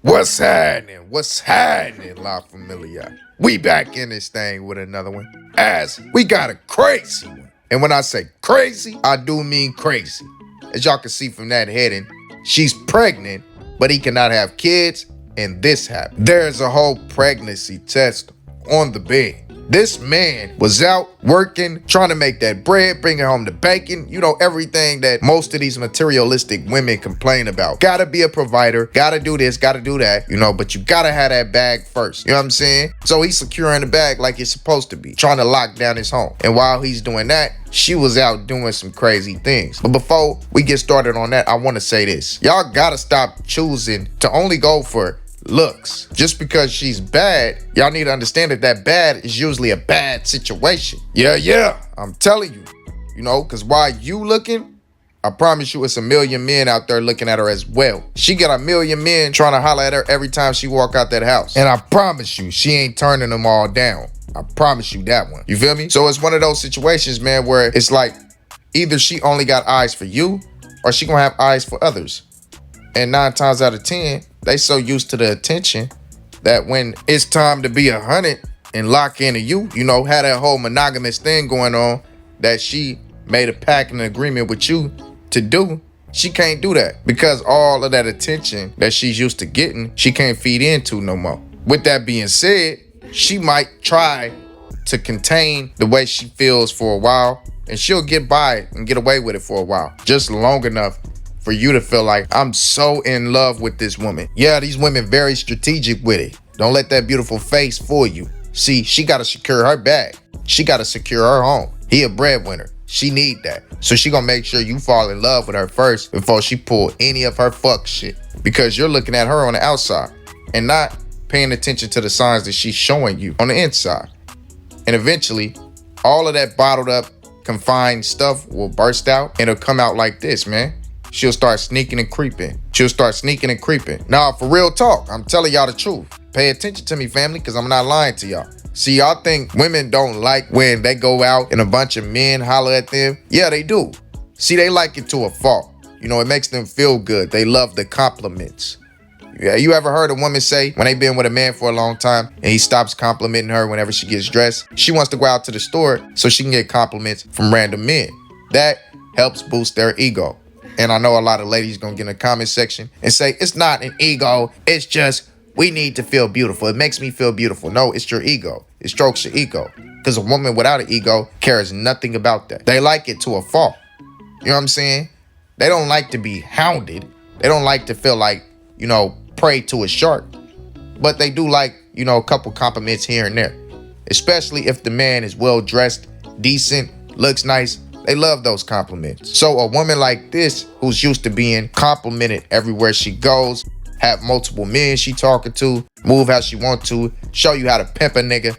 What's happening? What's happening, La Familia? We back in this thing with another one. As we got a crazy one. And when I say crazy, I do mean crazy. As y'all can see from that heading, she's pregnant, but he cannot have kids, and this happened. There's a whole pregnancy test on the bed. This man was out working, trying to make that bread, bringing home the bacon, everything that most of these materialistic women complain about. Gotta be a provider, gotta do this, gotta do that, but you gotta have that bag first. You know what I'm saying? So he's securing the bag like it's supposed to be, trying to lock down his home. And while he's doing that, she was out doing some crazy things. But before we get started on that, I want to say this. Y'all gotta stop choosing to only go for looks. Just because she's bad, y'all need to understand that bad is usually a bad situation. Yeah, I'm telling you. Because while you looking, I promise you it's a million men out there looking at her as well. She got a million men trying to holler at her every time she walk out that house. And I promise you, she ain't turning them all down. I promise you that one. You feel me? So it's one of those situations, man, where it's like either she only got eyes for you or she gonna have eyes for others. And 9 times out of 10, they so used to the attention that when it's time to be 100 and lock into you, had that whole monogamous thing going on that she made a pact and an agreement with you to do, she can't do that because all of that attention that she's used to getting, she can't feed into no more. With that being said, she might try to contain the way she feels for a while, and she'll get by and get away with it for a while, just long enough for you to feel like, I'm so in love with this woman. Yeah, these women very strategic with it. Don't let that beautiful face fool you. See, she got to secure her bag. She got to secure her home. He a breadwinner. She need that. So she gonna make sure you fall in love with her first before she pull any of her fuck shit. Because you're looking at her on the outside and not paying attention to the signs that she's showing you on the inside. And eventually, all of that bottled up, confined stuff will burst out and it'll come out like this, man. She'll start sneaking and creeping. Now, for real talk, I'm telling y'all the truth. Pay attention to me, family, because I'm not lying to y'all. See, y'all think women don't like when they go out and a bunch of men holler at them? Yeah, they do. See, they like it to a fault. It makes them feel good. They love the compliments. Yeah, you ever heard a woman say when they been with a man for a long time and he stops complimenting her whenever she gets dressed, she wants to go out to the store so she can get compliments from random men. That helps boost their ego. And I know a lot of ladies gonna get in the comment section and say, it's not an ego, it's just, we need to feel beautiful. It makes me feel beautiful. No, it's your ego. It strokes your ego. Because a woman without an ego cares nothing about that. They like it to a fault. You know what I'm saying? They don't like to be hounded. They don't like to feel like, prey to a shark. But they do like, a couple compliments here and there. Especially if the man is well dressed, decent, looks nice. They love those compliments. So a woman like this, who's used to being complimented everywhere she goes, have multiple men she talking to, move how she want to, show you how to pimp a nigga,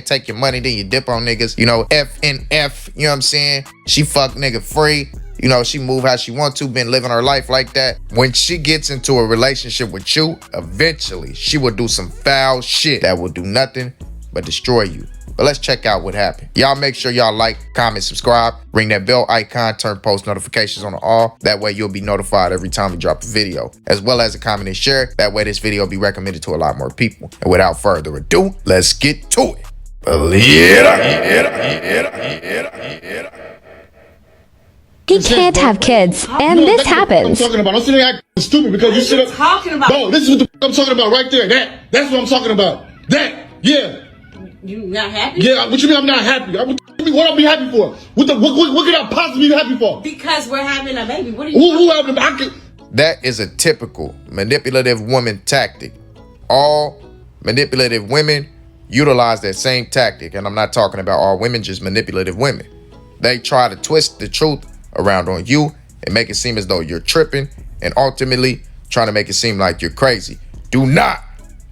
take your money, then you dip on niggas, F and F, you know what I'm saying? She fuck nigga free, she move how she want to, been living her life like that. When she gets into a relationship with you, eventually she will do some foul shit that will do nothing but destroy you. But let's check out what happened. Y'all make sure y'all like, comment, subscribe, ring that bell icon, turn post notifications on to all. That way you'll be notified every time we drop a video, as well as a comment and share. That way this video will be recommended to a lot more people. And without further ado, let's get to it. He can't have kids, and this happens. I'm talking about. I'm sitting there acting stupid because you sit up. Talking about? Bro, this is what I'm talking about right there. That's what I'm talking about. Yeah. You not happy? Yeah, what you mean I'm not happy? What I'll be happy for? What could I possibly be happy for? Because we're having a baby. What are you Who having That is a typical manipulative woman tactic. All manipulative women utilize that same tactic. And I'm not talking about all women, just manipulative women. They try to twist the truth around on you and make it seem as though you're tripping and ultimately trying to make it seem like you're crazy. Do not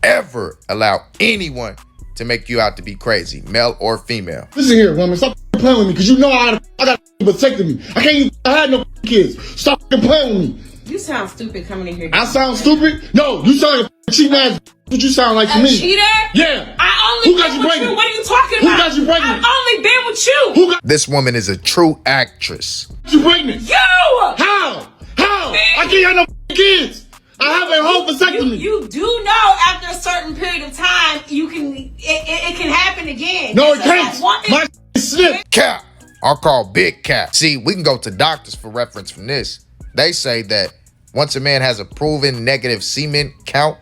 ever allow anyone to make you out to be crazy, male or female. Listen here, woman, stop playing with me because you know I got vasectomy. I can't even have no kids. Stop playing with me. You sound stupid coming in here. I sound stupid? No, you sound like a cheating ass. What you sound like to me? Cheater? Yeah. I only Who got been you with pregnant? you. What are you talking Who about? got you pregnant? I've only been with you. This woman is a true actress. You pregnant? You! How? I can't have no kids. I have a whole vasectomy. You do know after a certain period of time, it can happen again. No, And it so can't. that woman- My slip. Cap. I'll call big cap. See, we can go to doctors for reference from this. They say that once a man has a proven negative semen count,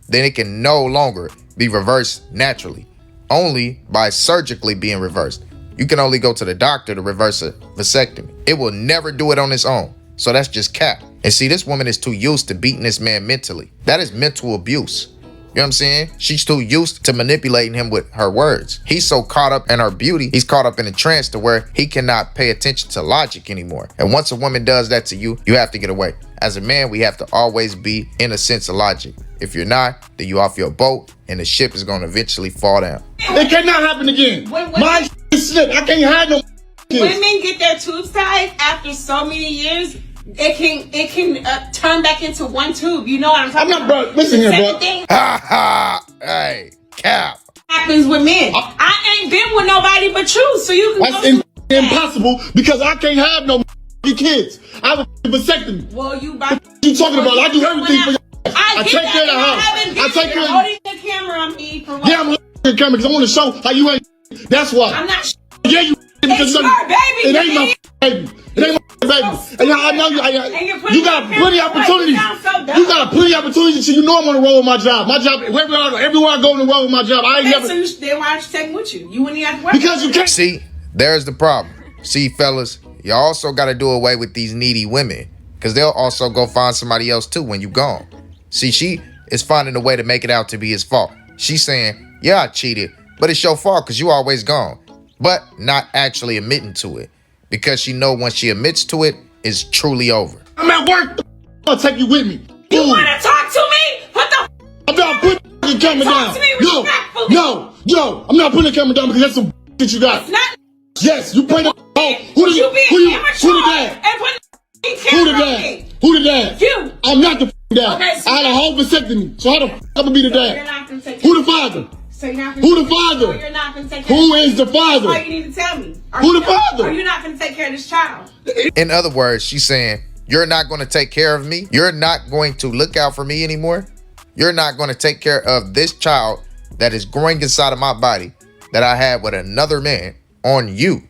then it can no longer be reversed naturally, only by surgically being reversed. You can only go to the doctor to reverse a vasectomy. It will never do it on its own. So that's just cap. And see, this woman is too used to beating this man mentally. That is mental abuse. You know what I'm saying? She's too used to manipulating him with her words. He's so caught up in her beauty, he's caught up in a trance to where he cannot pay attention to logic anymore. And once a woman does that to you, you have to get away. As a man, we have to always be in a sense of logic. If you're not, then you off your boat and the ship is going to eventually fall down. It cannot happen again. When- My slip. I can't have no kids. Women get their tubes tied after so many years. It can turn back into one tube. You know what I'm talking I'm not, about? bro. Listen The here, same bro. thing Ha ha! Hey, cap. happens with men. I ain't been with nobody but you, so you can That's go. impossible because I can't have no kids. I have a vasectomy. Well, you about You talking about? I do everything for you. I take care of the house. I take care of. holding the camera on me for what? Yeah, I'm holding the camera because I want to show how you ain't. That's why. I'm not. Yeah, you. It's your baby. It ain't my baby. It ain't my baby. And I know you. You got plenty of opportunities. You got plenty of opportunities. So you know I'm on the road with my job. My job. Everywhere I go on the road with my job. I ain't never. Then why aren't you taking with you? You wouldn't even have to work. Because you can't. See, there's the problem. See, fellas, you also got to do away with these needy women because they'll also go find somebody else too when you gone. See, she is finding a way to make it out to be his fault. She's saying, yeah, I cheated, but it's your fault because you always gone. But not actually admitting to it because she know once she admits to it, it's truly over. I'm at work. I'll take you with me. You want to talk to me? Put the I'm not putting the camera Talk down. to me respectfully. No, I'm not putting the camera down because that's some that you got. not. Yes, you put it. Who You the being immature dad? and putting the Who camera the on dad? me. Who the dad? You. I'm not the dad. Okay, so I had a whole vasectomy. So how the I'm gonna be the You're dad? not gonna take. Who the father? So you're not gonna Who the take- father? So you're not gonna take. Who is the That's all father? you need to tell me. Who the father? Are you not gonna take care of this child? In other words, she's saying, you're not going to take care of me. You're not going to look out for me anymore. You're not going to take care of this child that is growing inside of my body that I had with another man on you.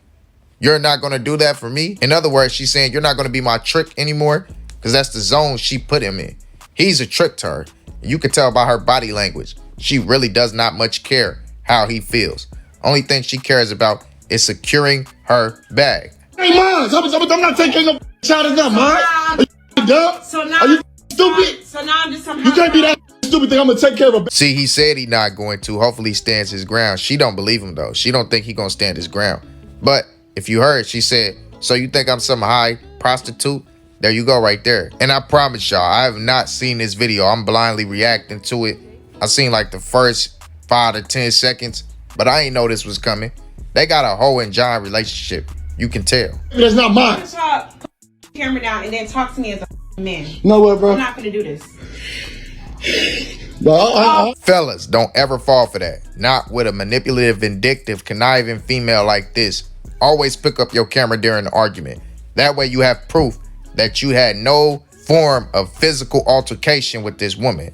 You're not going to do that for me. In other words, she's saying you're not going to be my trick anymore because that's the zone she put him in. He's a trick to her. You can tell by her body language. She really does not much care how he feels. Only thing she cares about is securing her bag. Hey, mine. I'm not taking no child. It's not mine. Are you dumb? So now. Are you stupid? So now I'm just somehow. You can't be that stupid thing. I'm gonna take care of a. See, he said he not going to. Hopefully he stands his ground. She don't believe him though. She don't think he gonna stand his ground. But if you heard, she said, so you think I'm some high prostitute? There you go right there. And I promise y'all, I have not seen this video. I'm blindly reacting to it. I seen like the first 5 to 10 seconds, but I ain't know this was coming. They got a Ho and John relationship. You can tell. That's not mine. Put the camera down and then talk to me as a man. You know what, bro? I'm not gonna do this. Bro, Fellas, don't ever fall for that. Not with a manipulative, vindictive, conniving female like this. Always pick up your camera during the argument. That way you have proof that you had no form of physical altercation with this woman.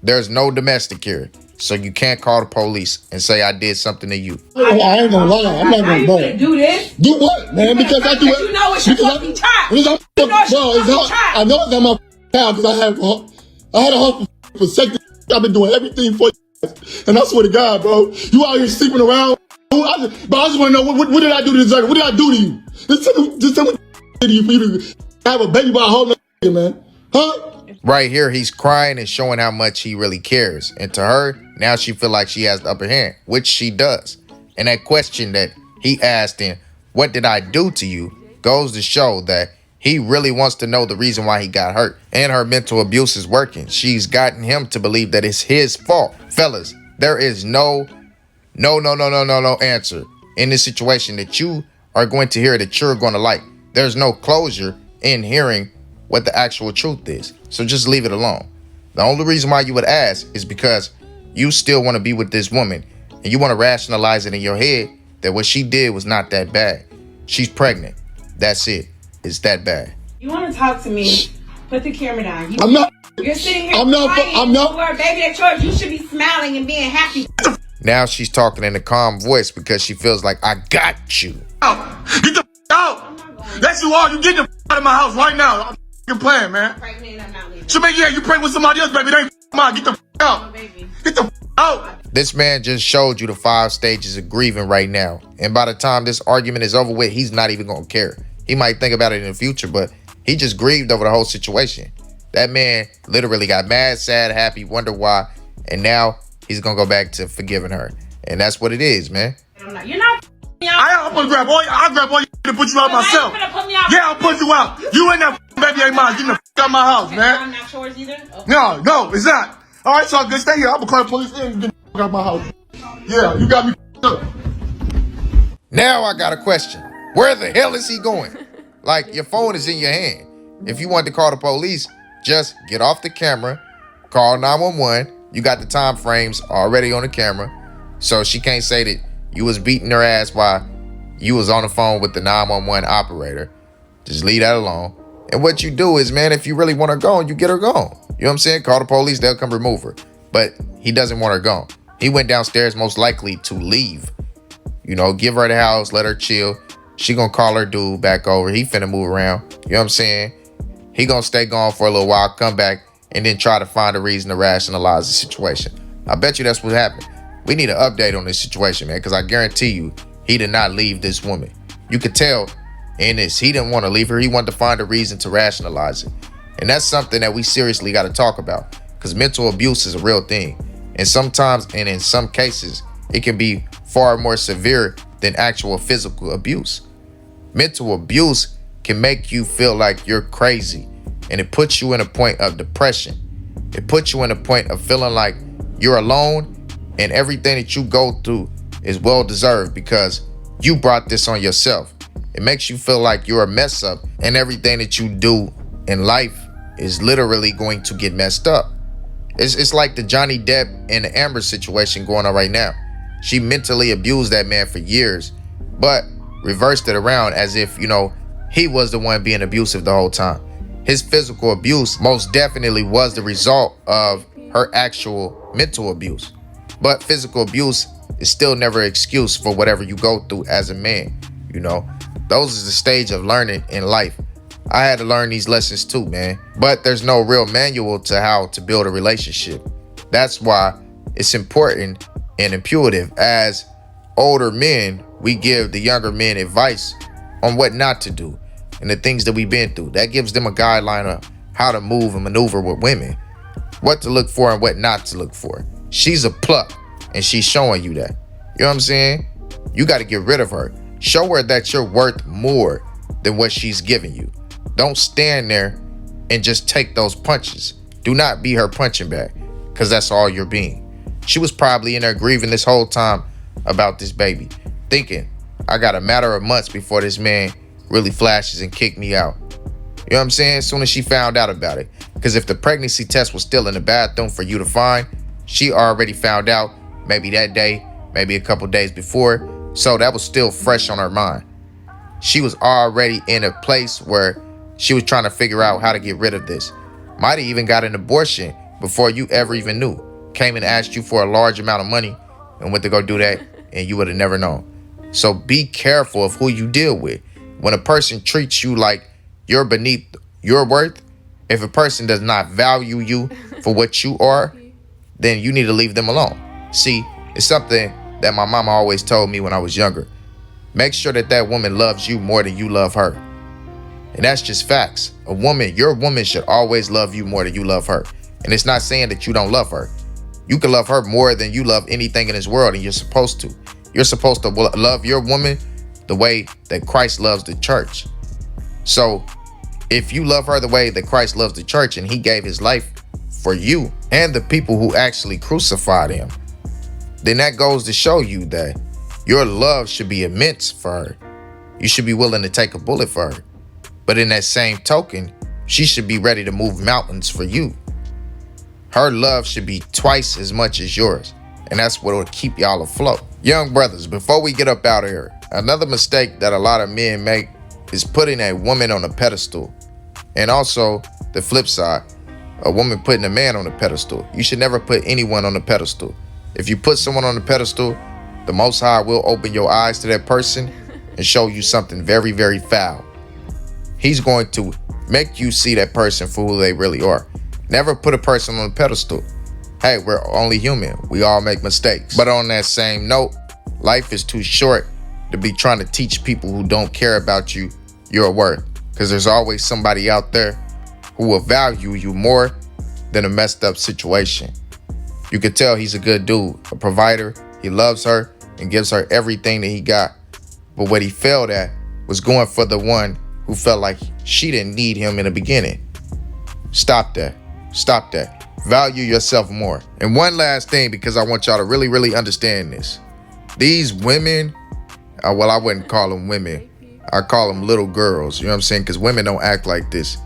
There's no domestic here. So you can't call the police and say I did something to you. I ain't gonna lie. I'm not How gonna you bro. gonna do this? Do what, man? Because I do it. You know it's your because fucking child. Because I'm, You know it's bro, your it's fucking hard. child. I know it's not my child because I had a whole for second. I've been doing everything for you. And I swear to God, bro, you out here sleeping around. I just want to know what did I do to deserve it? What did I do to you? Just tell me what I did to you for you to have a baby by a whole nother man. Huh? Right here, he's crying and showing how much he really cares. And to her, now she feel like she has the upper hand, which she does. And that question that he asked in, what did I do to you, goes to show that he really wants to know the reason why he got hurt. And her mental abuse is working. She's gotten him to believe that it's his fault. Fellas, there is no answer in this situation that you are going to hear that you're going to like. There's no closure in hearing what the actual truth is. So just leave it alone. The only reason why you would ask is because you still want to be with this woman and you want to rationalize it in your head that what she did was not that bad. She's pregnant. That's it. It's that bad. You want to talk to me? Put the camera down. I'm not You're sitting here I'm not. crying I'm not. for a baby that's yours. You should be smiling and being happy. Now she's talking in a calm voice because she feels like, I got you. Get the out. That's you all. You get the out of my house right now. I'm playing, man. Pregnant, I'm not leaving. So, man, yeah, you pregnant with somebody else, baby. They ain't mine. Get the out. Baby. Get the out. This man just showed you the 5 stages of grieving right now. And by the time this argument is over with, he's not even going to care. He might think about it in the future, but he just grieved over the whole situation. That man literally got mad, sad, happy, wonder why. And now he's going to go back to forgiving her. And that's what it is, man. You're not. I'm gonna grab all. I'll grab all you and put you out myself. Yeah, I'll put you out. You and that baby ain't mine. Get the out of my house, man. I'm not yours either. Okay. No, it's not. All right, so good. Stay here. I'm gonna call the police and get the out of my house. Yeah, you got me up. Now I got a question. Where the hell is he going? Like, your phone is in your hand. If you want to call the police, just get off the camera, call 911. You got the time frames already on the camera, so she can't say that you was beating her ass while you was on the phone with the 911 operator. Just leave that alone. And what you do is, man, if you really want her gone, you get her gone. You know what I'm saying? Call the police, they'll come remove her. But he doesn't want her gone. He went downstairs most likely to leave. You know, give her the house, let her chill. She gonna call her dude back over. He finna move around. You know what I'm saying? He gonna stay gone for a little while, come back, and then try to find a reason to rationalize the situation. I bet you that's what happened. We need an update on this situation, man, because I guarantee you, he did not leave this woman. You could tell in this, he didn't want to leave her. He wanted to find a reason to rationalize it. And that's something that we seriously got to talk about, because mental abuse is a real thing. And sometimes, and in some cases, it can be far more severe than actual physical abuse. Mental abuse can make you feel like you're crazy, and it puts you in a point of depression. It puts you in a point of feeling like you're alone, and everything that you go through is well deserved because you brought this on yourself. It makes you feel like you're a mess up, and everything that you do in life is literally going to get messed up. It's like the Johnny Depp and the Amber situation going on right now. She mentally abused that man for years, but reversed it around as if, you know, he was the one being abusive the whole time. His physical abuse most definitely was the result of her actual mental abuse. But physical abuse is still never an excuse for whatever you go through as a man. You know, those is the stage of learning in life. I had to learn these lessons too, man. But there's no real manual to how to build a relationship. That's why it's important and intuitive. As older men, we give the younger men advice on what not to do and the things that we've been through. That gives them a guideline of how to move and maneuver with women, what to look for and what not to look for. She's a pluck, and she's showing you that. You know what I'm saying? You got to get rid of her. Show her that you're worth more than what she's giving you. Don't stand there and just take those punches. Do not be her punching bag, because that's all you're being. She was probably in there grieving this whole time about this baby, thinking, I got a matter of months before this man really flashes and kick me out. You know what I'm saying? As soon as she found out about it. Because if the pregnancy test was still in the bathroom for you to find, she already found out maybe that day, maybe a couple days before. So that was still fresh on her mind. She was already in a place where she was trying to figure out how to get rid of this. Might have even got an abortion before you ever even knew. Came and asked you for a large amount of money and went to go do that, and you would have never known. So be careful of who you deal with. When a person treats you like you're beneath your worth, if a person does not value you for what you are, then you need to leave them alone. See, it's something that my mama always told me when I was younger. Make sure that that woman loves you more than you love her. And that's just facts. Your woman should always love you more than you love her. And it's not saying that you don't love her. You can love her more than you love anything in this world, and you're supposed to. You're supposed to love your woman the way that Christ loves the church. So if you love her the way that Christ loves the church, and he gave his life for you and the people who actually crucified him, then that goes to show you that your love should be immense for her. You should be willing to take a bullet for her. But in that same token, she should be ready to move mountains for you. Her love should be twice as much as yours. And that's what will keep y'all afloat. Young brothers, before we get up out of here, another mistake that a lot of men make is putting a woman on a pedestal. And also, the flip side, a woman putting a man on a pedestal. You should never put anyone on a pedestal. If you put someone on a pedestal, the Most High will open your eyes to that person and show you something very, very foul. He's going to make you see that person for who they really are. Never put a person on a pedestal. Hey, we're only human. We all make mistakes. But on that same note, life is too short to be trying to teach people who don't care about you your worth. Because there's always somebody out there who will value you more than a messed up situation. You could tell he's a good dude, a provider. He loves her and gives her everything that he got. But what he failed at was going for the one who felt like she didn't need him in the beginning. Stop that. Stop that. Value yourself more. And one last thing, because I want y'all to really, really understand this. These women, well, I wouldn't call them women. I call them little girls. You know what I'm saying? Because women don't act like this.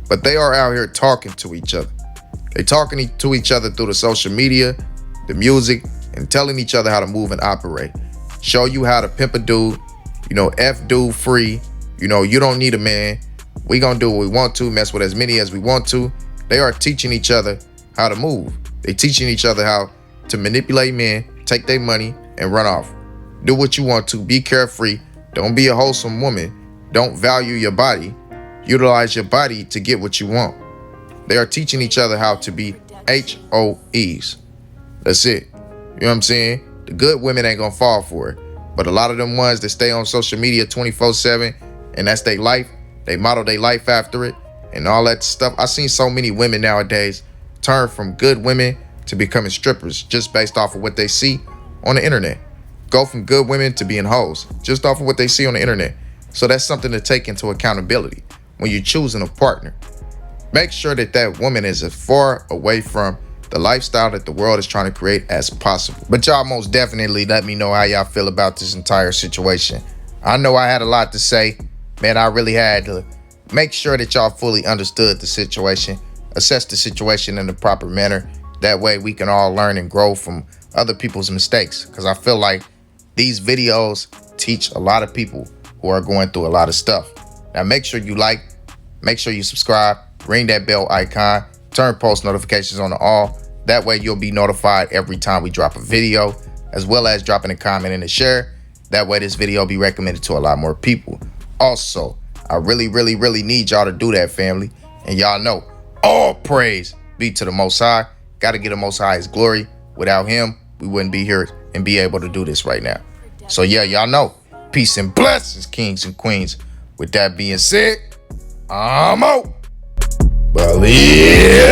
But they are out here talking to each other. They talking to each other through the social media, the music, and telling each other how to move and operate. Show you how to pimp a dude. You know, F dude free. You know, you don't need a man. We gonna do what we want to, mess with as many as we want to. They are teaching each other how to move. They teaching each other how to manipulate men, take their money, and run off. Do what you want to. Be carefree. Don't be a wholesome woman. Don't value your body. Utilize your body to get what you want. They are teaching each other how to be HOEs. That's it. You know what I'm saying? The good women ain't gonna fall for it. But a lot of them ones that stay on social media 24/7, and that's their life, they model their life after it, and all that stuff. I've seen so many women nowadays turn from good women to becoming strippers just based off of what they see on the internet. Go from good women to being hoes just off of what they see on the internet. So that's something to take into accountability when you're choosing a partner. Make sure that that woman is as far away from the lifestyle that the world is trying to create as possible. But y'all most definitely let me know how y'all feel about this entire situation. I know I had a lot to say. Man, I really had to make sure that y'all fully understood the situation, assess the situation in the proper manner. That way we can all learn and grow from other people's mistakes. Because I feel like these videos teach a lot of people who are going through a lot of stuff. Now make sure you like, make sure you subscribe, ring that bell icon, turn post notifications on to all. That way you'll be notified every time we drop a video, as well as dropping a comment and a share. That way this video will be recommended to a lot more people. Also, I really, really, really need y'all to do that, family. And y'all know, all praise be to the Most High. Got to get the Most High his glory. Without him, we wouldn't be here and be able to do this right now. So yeah, y'all know, peace and blessings, kings and queens. With that being said, I'm out. Believe.